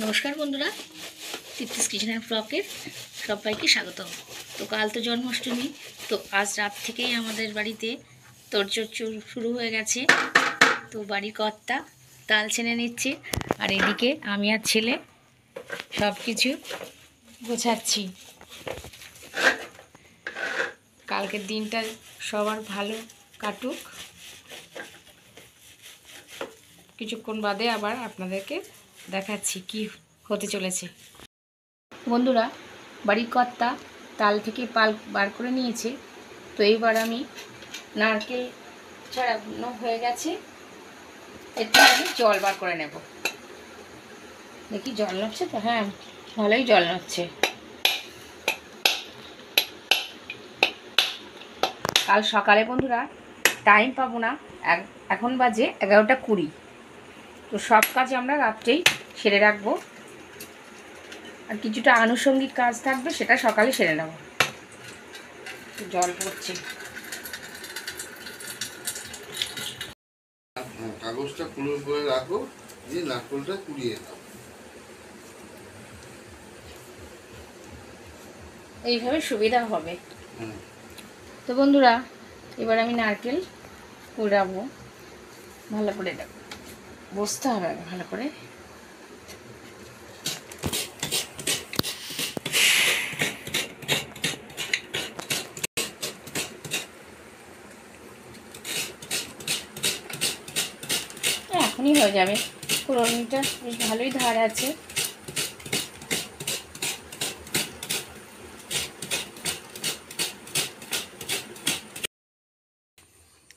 নমস্কার বন্ধুরা, তৃপ্তিস kitchen and ব্লগের সবাইকে স্বাগত। তো কাল তো জন্মাষ্টমী, তো আজ রাত থেকেই আমাদের বাড়িতে তোড়জোড় শুরু হয়ে গেছে। তো বাড়ির কর্তা তাল ছেনে নিচ্ছে, আর এদিকে আমি আর ছেলে সব কিছু গোছাচ্ছি। কালকের দিনটা সবার ভালো কাটুক। কিছুক্ষণ বাদে আবার আপনাদেরকে দেখাচ্ছি কি হতে চলেছে। বন্ধুরা, বাড়ির কর্তা তাল থেকে পাল বার করে নিয়েছে। তো এইবার আমি নারকেল ছাড়ানো হয়ে গেছে, এরপর আমি জল বার করে নেব। দেখি জল নাচ্ছে তো, হ্যাঁ ভালোই জল নাচ্ছে। কাল সকালে বন্ধুরা টাইম পাবো না, এখন বাজে 11টা 20। তো সব কাজ আমরা রাত্রেই সেরে রাখবো, আর কিছুটা আনুষঙ্গিক কাজ থাকবে সেটা সকালে সেরে নেব। জল পড়ছে, কাগজটা খুলে করে রাখো, দিয়ে নারকেলটা কুড়িয়ে নাও। এইভাবে সুবিধা হবে। তো বন্ধুরা, এবার আমি নারকেল কুড়াবো। ভালো করে বসতে হবে ভালো করে। এখনই হয়ে যাবে, কুড়োনিটা বেশ ভালোই ধার আছে।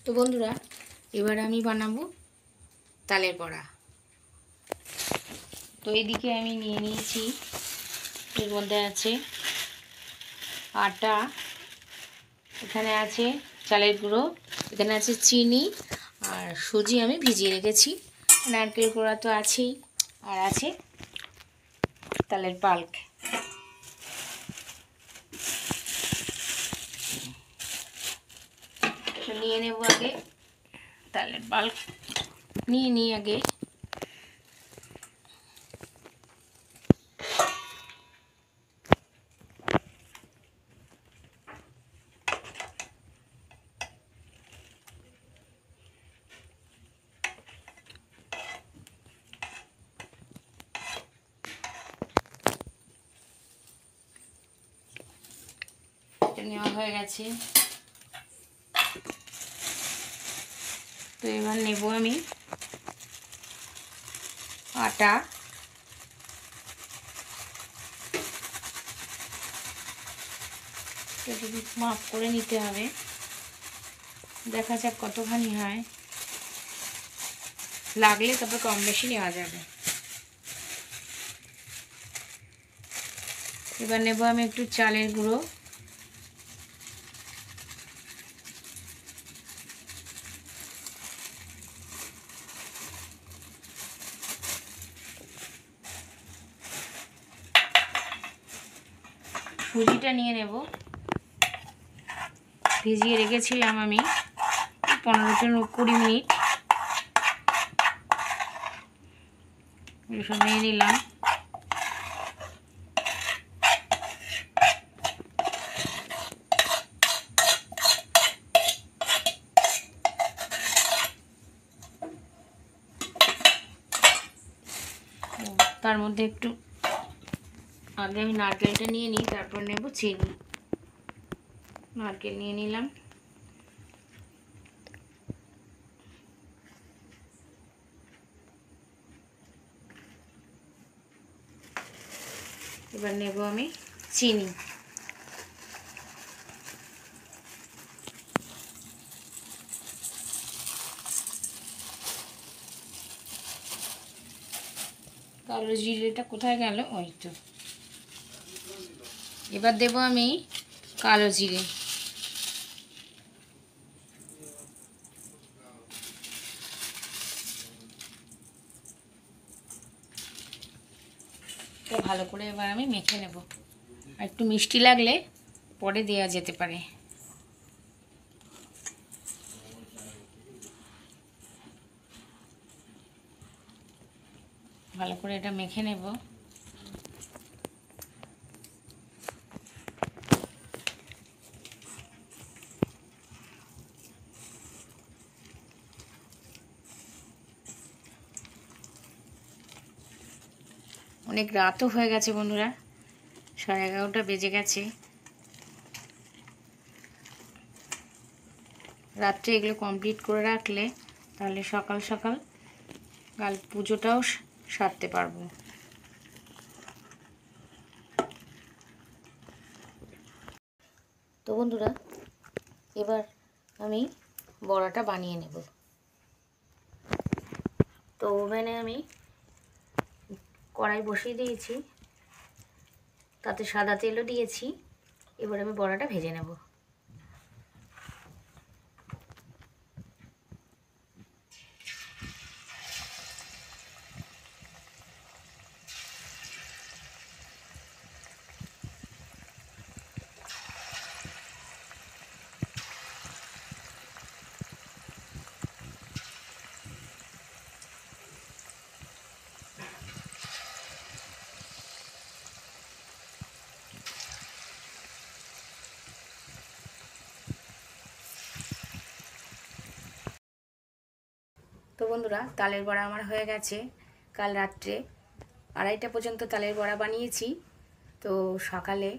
তো বন্ধুরা, এবার আমি বানাবো তালের বড়া। তো এইদিকে আমি নিয়ে নিয়েছি, এর মধ্যে আছে আটা, এখানে আছে চালের গুঁড়ো, এখানে আছে চিনি, আর সুজি আমি ভিজিয়ে রেখেছি। নারকেল কোড়া তো আছেই, আর আছে তালের পাল্প। নিয়ে নেব আগে তালের পাল্প, নিয়ে নিই আগে। নেওয়া হয়ে গেছে। তো এবার নেব আমি আটা। একটু মাপ করে নিতে হবে, দেখা যাক কতখানি হয়, লাগলে তারপর কম বেশি নেওয়া যাবে। এবার নেব আমি একটু চালের গুঁড়ো, সুজিটা নিয়ে নেব। ভিজিয়ে রেখেছিলাম আমি 15-20 মিনিট, সব নিয়ে নিলাম। তার মধ্যে একটু আগে আমি নারকেলটা নিয়ে নিই, তারপর নেব চিনি। নারকেল নিয়ে নিলাম, এবার নেব আমি চিনি। কালো জিরেটা কোথায় গেল? ওই তো। এবার দেব আমি কালো জিরে। তো ভালো করে এবার আমি মেখে নেব, আর একটু মিষ্টি লাগলে পরে দেওয়া যেতে পারে। ভালো করে এটা মেখে নেব। অনেক রাতও হয়ে গেছে বন্ধুরা, 11:30 বেজে গেছে। রাত্রে এগুলো কমপ্লিট করে রাখলে তাহলে সকাল সকাল কাল পুজোটাও সারতে পারবো। তো বন্ধুরা, এবার আমি বড়াটা বানিয়ে নেব। তো ওভেনে আমি কড়াই বসিয়ে দিয়েছি, তাতে সাদা তেলও দিয়েছি। এবার আমি বড়াটা ভেজে নেব। তো বন্ধুরা, তালের বড়া আমার হয়ে গেছে। কাল রাত্রে 2:30 পর্যন্ত তালের বড়া বানিয়েছি। তো সকালে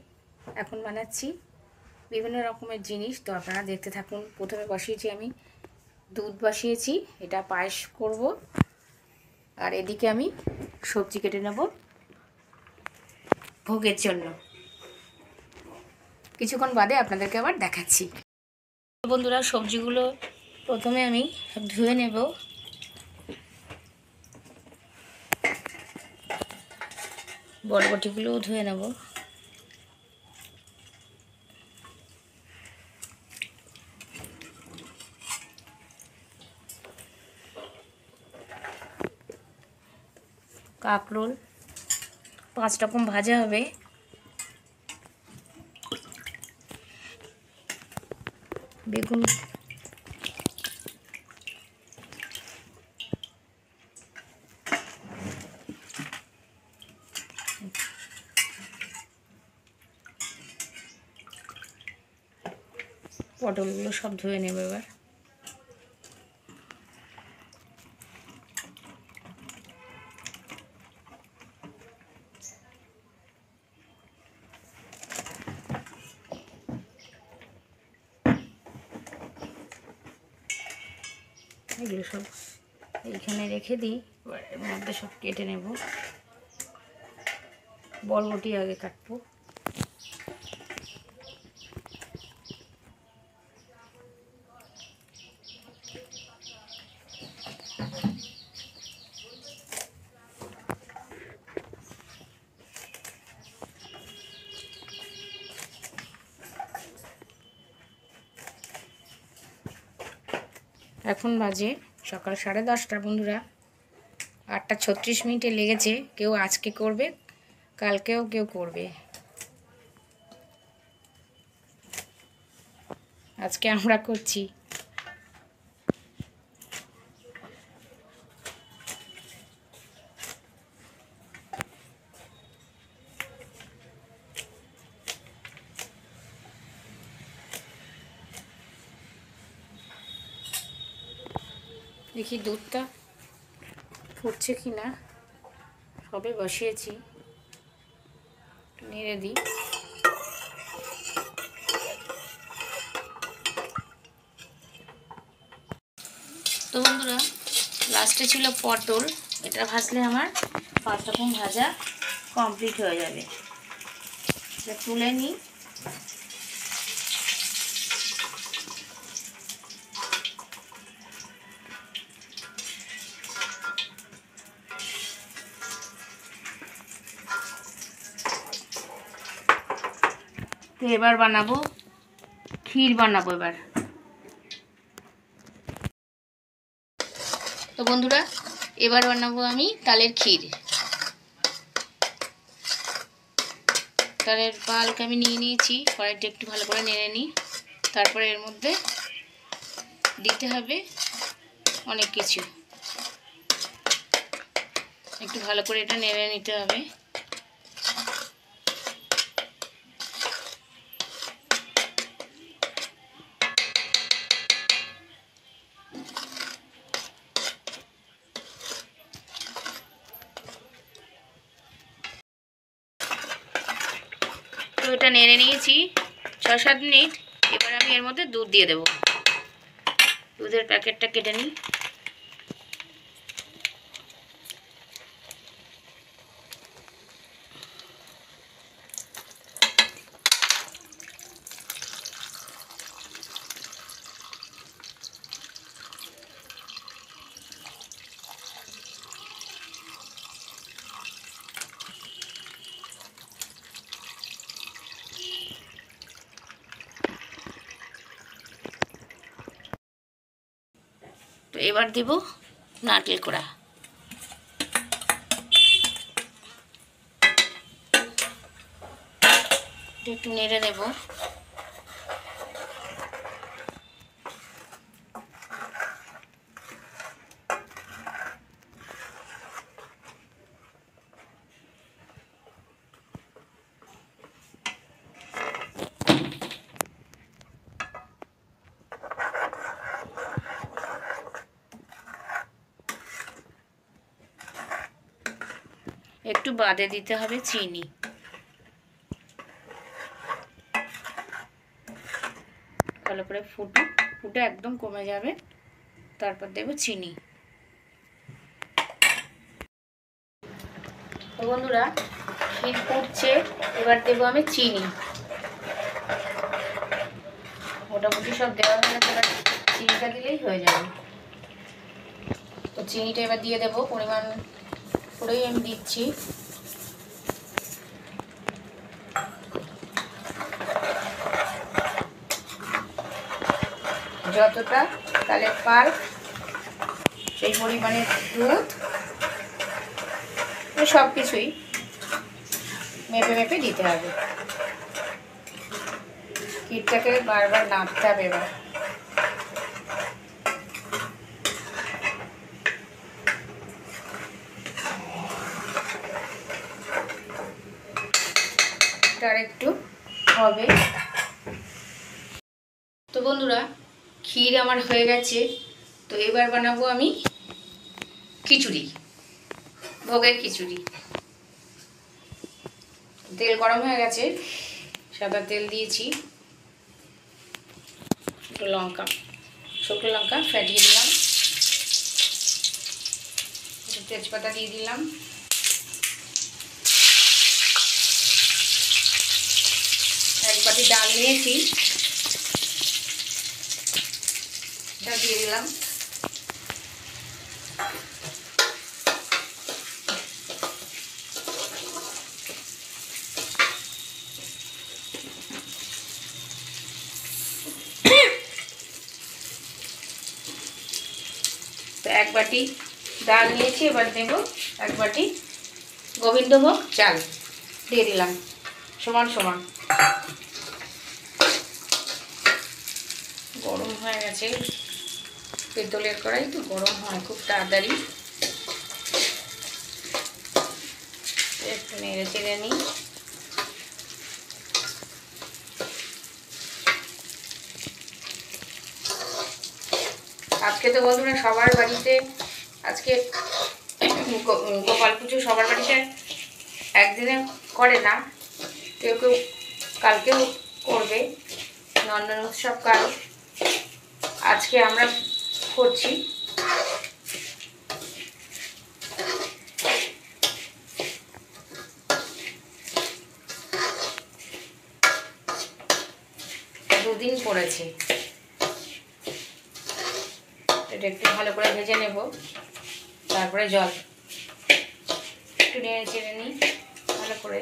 এখন বানাচ্ছি বিভিন্ন রকমের জিনিস। তো আপনারা দেখতে থাকুন। প্রথমে বসিয়েছি আমি দুধ বসিয়েছি, এটা পায়েস করব। আর এদিকে আমি সবজি কেটে নেব ভোগের জন্য। কিছুক্ষণ বাদে আপনাদেরকে আবার দেখাচ্ছি। বন্ধুরা, সবজিগুলো প্রথমে আমি ধুয়ে নেব। বরবটিগুলোও ধুয়ে নেব। কাঁকরোল 5 রকম ভাজা হবে। বেগুন, পটলগুলো সব ধুয়ে নেব এবার। এগুলো সব এইখানে রেখে দিই, এর মধ্যে সব কেটে নেব। বরবটি আগে কাটবো। এখন বাজে সকাল 10:30 বন্ধুরা। 8:36 লেগেছে। কেউ আজকে করবে, কালকেও কেউ করবে। আজকে আমরা করছি। দেখি দুধটা ফুটছে কি না। সবে বসিয়েছি, নেড়ে দিই। তো বন্ধুরা, লাস্টে ছিল পটল। এটা ভাজলে আমার 5 রকম ভাজা কমপ্লিট হয়ে যাবে। এটা তুলে নিই। তো এবার বানাবো ক্ষীর বানাবো এবার। তো বন্ধুরা, এবার বানাবো আমি তালের ক্ষীর। তালের পালকে আমি নিয়ে নিয়েছি, কড়াইটা একটু ভালো করে নেড়ে নিই। তারপরে এর মধ্যে দিতে হবে অনেক কিছু। একটু ভালো করে এটা নেড়ে নিতে হবে। তো এটা নেড়ে নিয়েছি 6-7 মিনিট। এবার আমি এর মধ্যে দুধ দিয়ে দেবো। দুধের প্যাকেটটা কেটে নিই। তো এবার দেব নারকেল কোড়া। একটু নেড়ে দেব। একটু বাদে দিতে হবে চিনি। ভালো করে ফুটে একদম কমে যাবে, তারপর দেব চিনি। তো বন্ধুরা ক্ষীর ফুটছে, এবার দেবো আমি চিনি। মোটামুটি সব দেওয়া হয়ে গেছে, এবার চিনিটা দিলেই হয়ে যাবে। তো চিনিটা এবার দিয়ে দেবো, পরিমাণ করেই আমি দিচ্ছি। যতটা তালের পাল সেই পরিমাণে দুধ, সব কিছুই মেপে মেপে দিতে হবে। ক্ষীরটাকে বারবার নাড়তে হবে। এবার আর একটু হবে। তো বন্ধুরা ক্ষীর আমার হয়ে গেছে। তো এবার বানাবো আমি খিচুড়ি, ভোগের খিচুড়ি। তেল গরম হয়ে গেছে, সাদা তেল দিয়েছি। শুকনো লঙ্কা ফেটিয়ে দিলাম, তেজপাতা দিয়ে দিলাম, এক বাটি ডাল নিয়েছি, এটা দিয়ে দিলাম। তো এক বাটি ডাল নিয়েছি, এবার দেব এক বাটি গোবিন্দভোগ চাল দিয়ে দিলাম সমান সমান। গরম হয়ে গেছে, পেতলের কড়াই তো গরম হয় খুব তাড়াতাড়ি। একটু নেড়ে চেড়ে নিই। আজকে তো বন্ধুরা সবার বাড়িতে, আজকে গোপাল পুজো সবার বাড়িতে একদিনে করে না, কেউ কেউ কালকেও করবে। নন্দন উৎসব কাল, আজকে আমরা করছি। দুদিন পড়েছে, এটা একটু ভালো করে ভেজে নেব, তারপরে জল একটু নেড়ে চেড়ে নিই ভালো করে।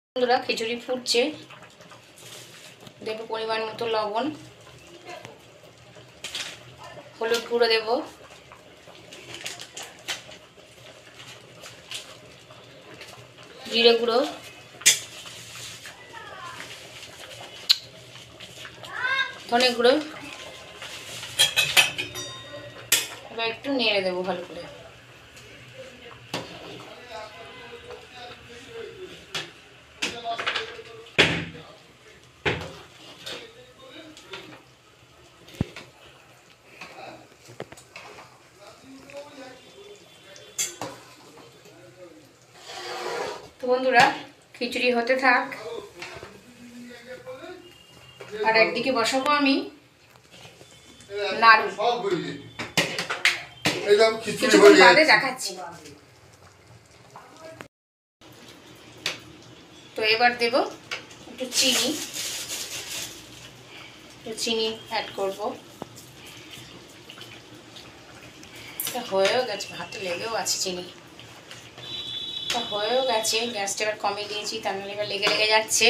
বন্ধুরা খিচুড়ি ফুটছে, দেব পরিমাণ মতো লবণ, হলুদ গুঁড়ো দেব, জিরে গুঁড়ো, ধনে গুঁড়ো, এবার একটু নেড়ে দেবো ভালো করে। তো বন্ধুরা খিচুড়ি হতে থাক, আর একদিকে বসাবো আমি নাড়ু। কিছুক্ষণ বাদে দেখাচ্ছি। তো এবার দেব একটু চিনি অ্যাড করব। হয়েও গেছে, হাতে লেগেও আছে চিনি, হয়েও গেছে। গ্যাসটা এবার কমিয়ে দিয়েছি, তার নাহলে এবার লেগে লেগে যাচ্ছে।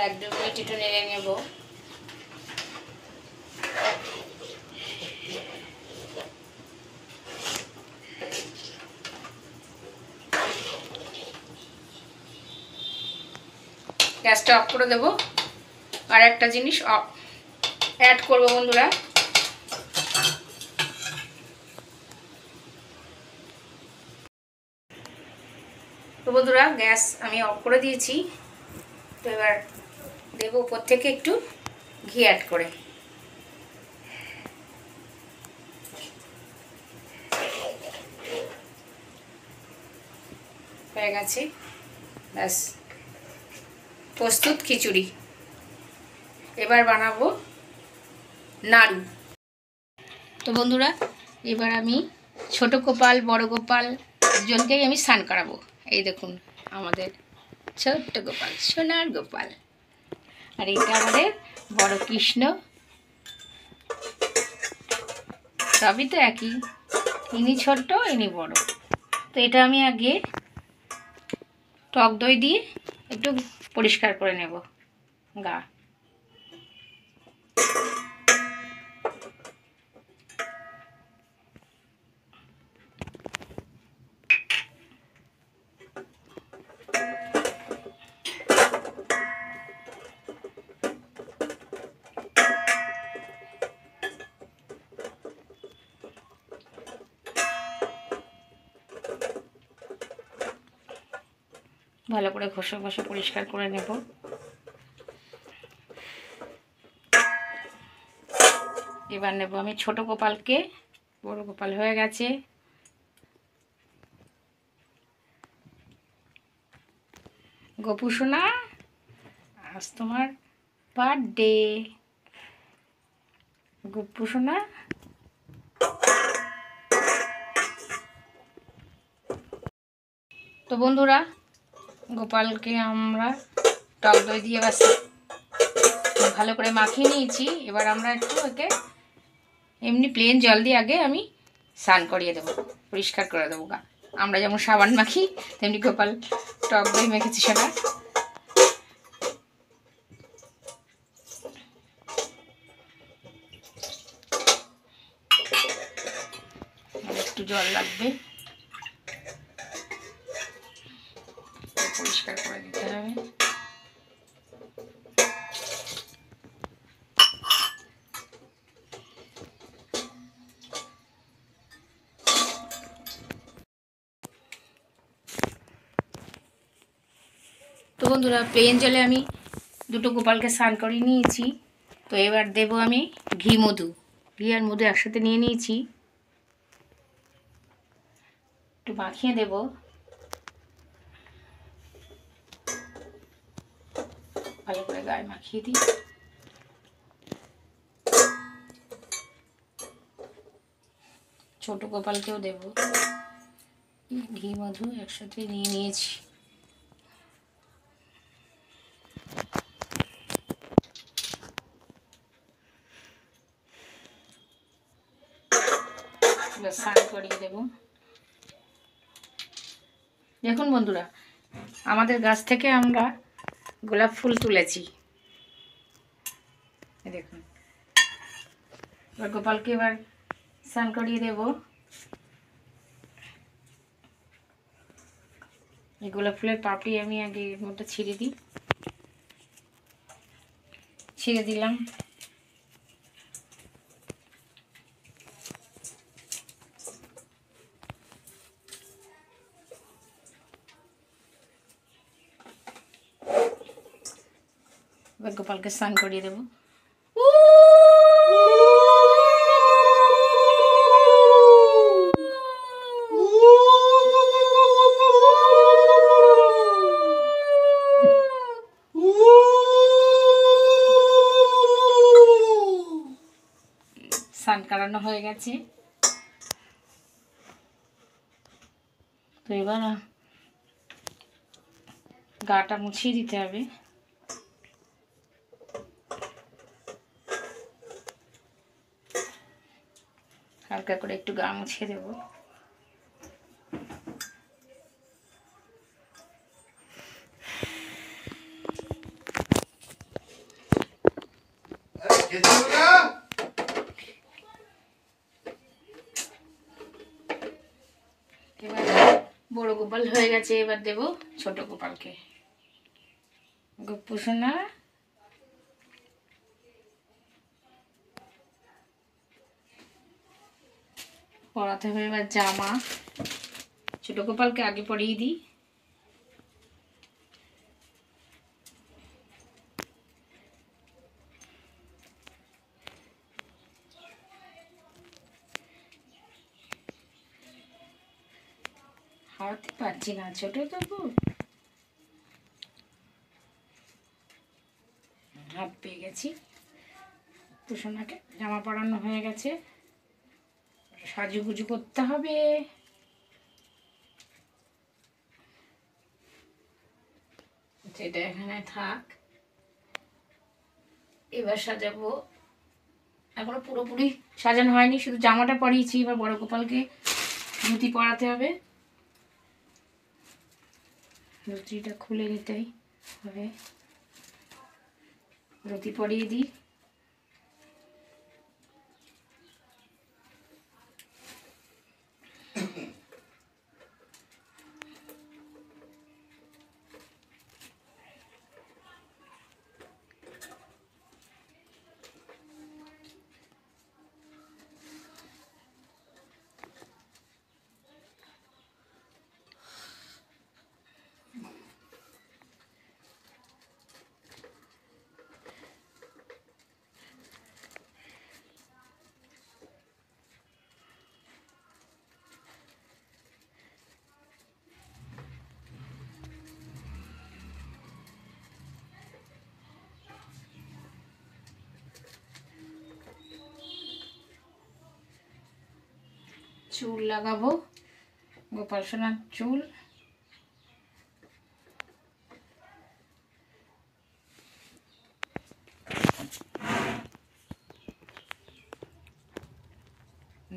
এক দু মিনিট একটু নেড়ে নেব। গ্যাসটা অফ করে দেবো। আর একটা জিনিস অ্যাড করবো বন্ধুরা, তো বন্ধুরা গ্যাস আমি অফ করে দিয়েছি। তো এবার দেবো উপর থেকে একটু ঘি অ্যাড করে। হয়ে গেছে, ব্যাস প্রস্তুত খিচুড়ি। এবার বানাবো নাড়ু। তো বন্ধুরা এবার আমি ছোট গোপাল বড় গোপাল দুজনকেই আমি স্নান করাবো। এই দেখুন আমাদের ছোট্ট গোপাল, সোনার গোপাল, আর এটা আমাদের বড় কৃষ্ণ। সবই তো একই, ইনি ছোট্ট ইনি বড়। তো এটা আমি আগে টক দই দিয়ে একটু পরিষ্কার করে নেব গা। ভালো করে ঘষে ঘষে পরিষ্কার করে নেব। এবার নেব আমি ছোট গোপালকে, বড় গোপাল হয়ে গেছে। গোপু সোনা, আজ তোমার বার্থডে। গোপু সোনা, তো বন্ধুরা গোপালকে আমরা টক দই দিয়ে বাস ভালো করে মাখিয়ে নিয়েছি। এবার আমরা একটু ওকে এমনি প্লেন জল দিয়ে আগে আমি স্নান করিয়ে দেবো, পরিষ্কার করে দেবো গা। আমরা যেমন সাবান মাখি তেমনি গোপাল টক দই মেখেছি সেটা। একটু জল লাগবে, পরিষ্কার করে দিতে হবে। তো বন্ধুরা প্লেন জলে আমি দুটো গোপালকে স্নান করিয়ে নিয়েছি। তো এবার দেব আমি ঘি আর মধু একসাথে নিয়ে নিয়েছি, একটু মাখিয়ে দেব। ভালো করে গায়ে মাখিয়ে দিই। ছোট গোপালকেও দেব, ঘি মধু একসাথে নিয়ে নিয়েছি। স্নান করিয়ে দেব। দেখুন বন্ধুরা আমাদের গাছ থেকে আমরা গোলাপ ফুল তুলেছি, দেখুন। এবার গোপালকে এবার স্নান করিয়ে দেব। এই গোলাপ ফুলের পাপড়ি আমি আগে এর মধ্যে ছিঁড়ে দিলাম। এবার গোপালকে স্নান করিয়ে দেবো। স্নান করানো হয়ে গেছে, তো এবার গাটা মুছিয়ে দিতে হবে। হালকা করে একটু গা মুছিয়ে দেবো। এবার বড় গোপাল হয়ে গেছে, এবার দেব ছোট গোপালকে। গপ্পু সোনা, পরাতে হবে এবার জামা। ছোট গোপালকে আগে পরিয়ে দিই। হারাতে পারছি না, ছোট তবু হাত পেয়ে গেছি। পুষোনাকে জামা পরানো হয়ে গেছে, সাজুগুজু করতে হবে। সেটা এখানে থাক, এবার সাজাবো। এখনো পুরোপুরি সাজানো হয়নি, শুধু জামাটা পরিয়েছি। এবার বড় গোপালকে ধুতি পরাতে হবে। ধুতিটা খুলে নিতেই হবে, ধুতি পরিয়ে দিই। চুল লাগাবো, গোপাল সোনার চুল।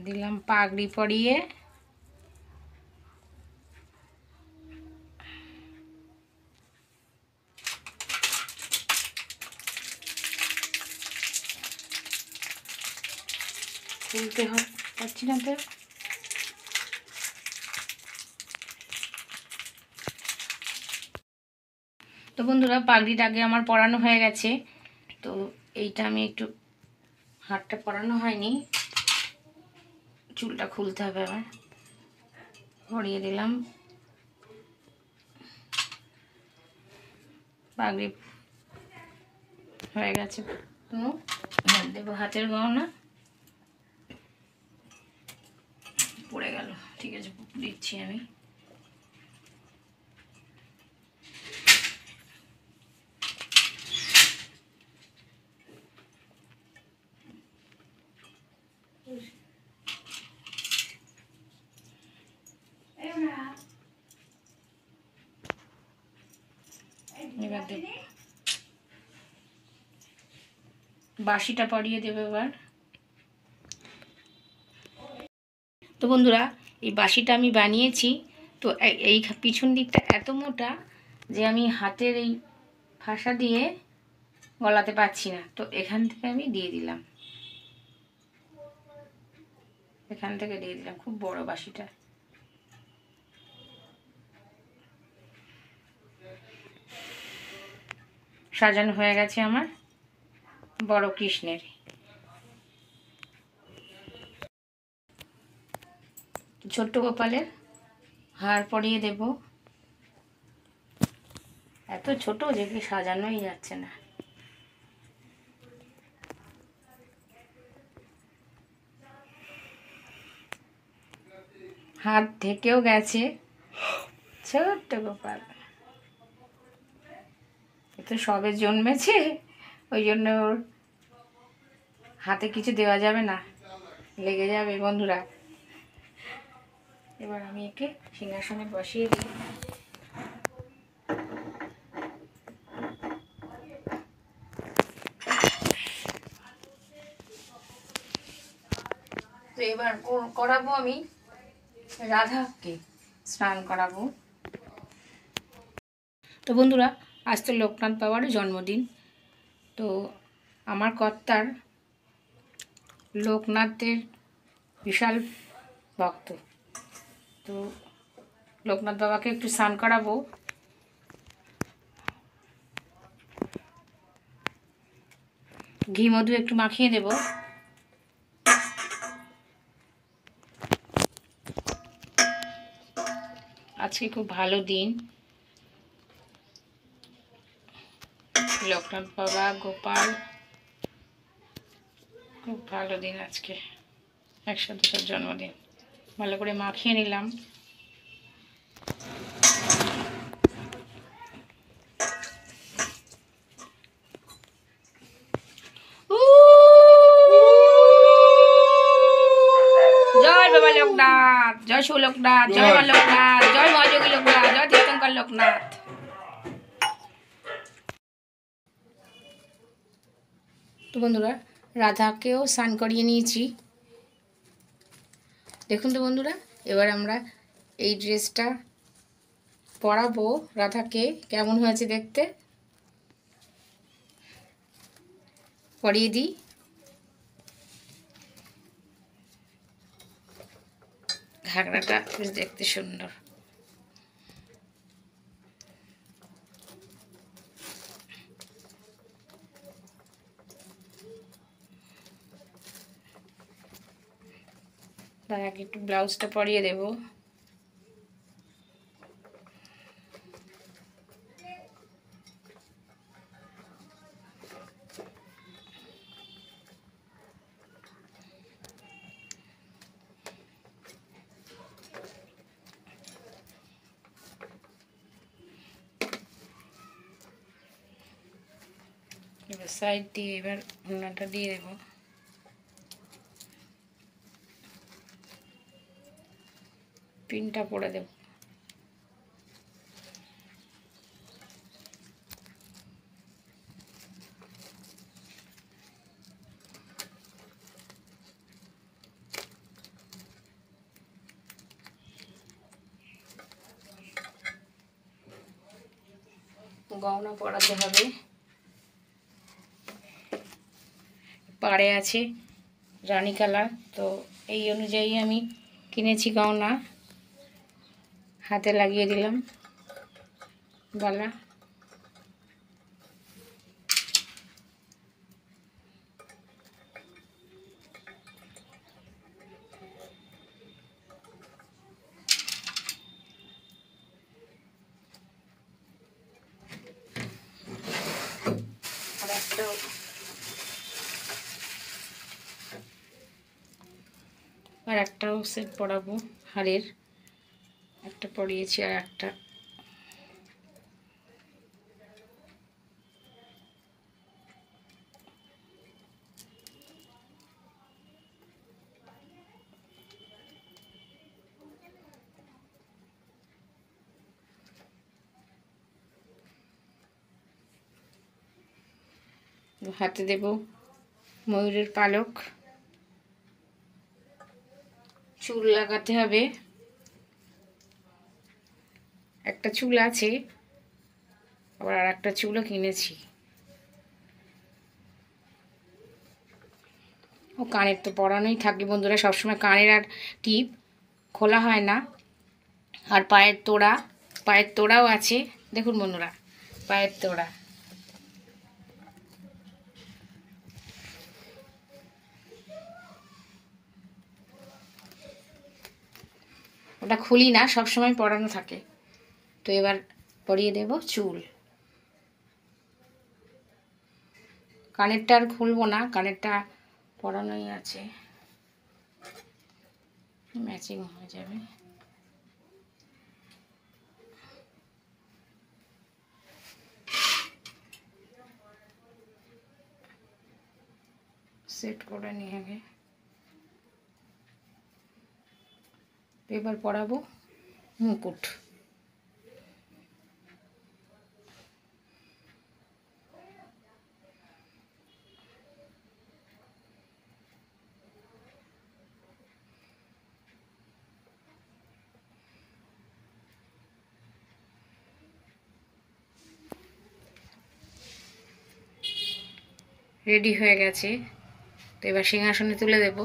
দিলাম পাগড়ি পরিয়ে। খুলতে পারছি না তো। তো বন্ধুরা, পাগড়িটা আগে আমার পরানো হয়ে গেছে, তো এইটা আমি একটু, হাতটা পরানো হয়নি, চুলটা খুলতে হবে। আবার পরিয়ে দিলাম পাগড়ি, হয়ে গেছে। দেবো হাতের গহনা, পড়ে গেল, ঠিক আছে দিচ্ছি আমি। এবার দেব বাঁশিটা পরিয়ে দেবে এবার। তো বন্ধুরা, এই বাঁশিটা আমি বানিয়েছি, তো এই পিছন দিকটা এত মোটা যে আমি হাতের এই ফাঁসা দিয়ে গলাতে পারছি না, তো এখান থেকে আমি দিয়ে দিলাম, এখান থেকে দিয়ে দিলাম। খুব বড় বাঁশিটা। সাজানো হয়ে গেছে আমার বড় কৃষ্ণের। ছোট্ট গোপালের হার পরিয়ে দেব। এত ছোট যে কি সাজানোই যাচ্ছে না। হাত থেকেও গেছে, ছোট্ট গোপাল। এ তো সবে জন্মেছে, ওই জন্য ওর হাতে কিছু দেওয়া যাবে না, লেগে যাবে বন্ধুরা। এবার আমি একে সিংহাসনে বসিয়ে দিই। তো এবার করাবো আমি রাধাকে স্নান করাবো। তো বন্ধুরা, আজ তো লোকনাথ বাবার জন্মদিন। তো আমার কর্তার লোকনাথের বিশাল ভক্ত। তো লোকনাথ বাবাকে একটু স্নান করাবো। ঘি মধু একটু মাখিয়ে দেব। আজকে খুব ভালো দিন। লোকনাথ বাবা, গোপাল, খুব ভালো দিন আজকে, একসাথে সব জন্মদিন। ভালো করে মাখিয়ে নিলাম। জয় বাবা লোকনাথ, জয় শিব লোকনাথ, জয় মা লোকনাথ, জয় মহাযোগী লোকনাথ, জয় তীর্থঙ্কর লোকনাথ। তো বন্ধুরা, রাধাকেও স্নান করিয়ে নিয়েছি। দেখুন তো বন্ধুরা, এবার আমরা এই ড্রেসটা পরাবো রাধাকে। কেমন হয়েছে দেখতে, পরিয়ে দিই। ঘাগরাটা বেশ দেখতে সুন্দর। তার আগে একটু ব্লাউজটা পরিয়ে দেব। এবার সাইড দিয়ে এবার ওড়নাটা দিয়ে দেব। পিনটা পরে দেব। গহনা পরাতে হবে। পাড়ে আছে রানী কালার, তো এই অনুযায়ী আমি কিনেছি গহনা। হাতে লাগিয়ে দিলাম বালা। আর একটাও সেট পরাবো হাড়ের, একটা পরিয়েছি আর একটা। হাতে দেব ময়ূরের পালক। চুল লাগাতে হবে। একটা চুল আছে, আবার আর একটা চুলও কিনেছি। ও কানের তো পরানোই থাকে বন্ধুরা, সবসময় কানের আর টিপ খোলা হয় না। আর পায়ের তোড়াও আছে, দেখুন বন্ধুরা, পায়ের তোড়া। ওটা খুলি না, সব সময় পরানো থাকে। তো এবার পরিয়ে দেব চুল। কানেরটা আর খুলবো না, কানেরটা পরানোই আছে, ম্যাচিং হয়ে যাবে। সেট করে নিয়ে আগে, এবার পরাবো মুকুট। রেডি হয়ে গেছে। তো এবার সিংহাসনে তুলে দেব।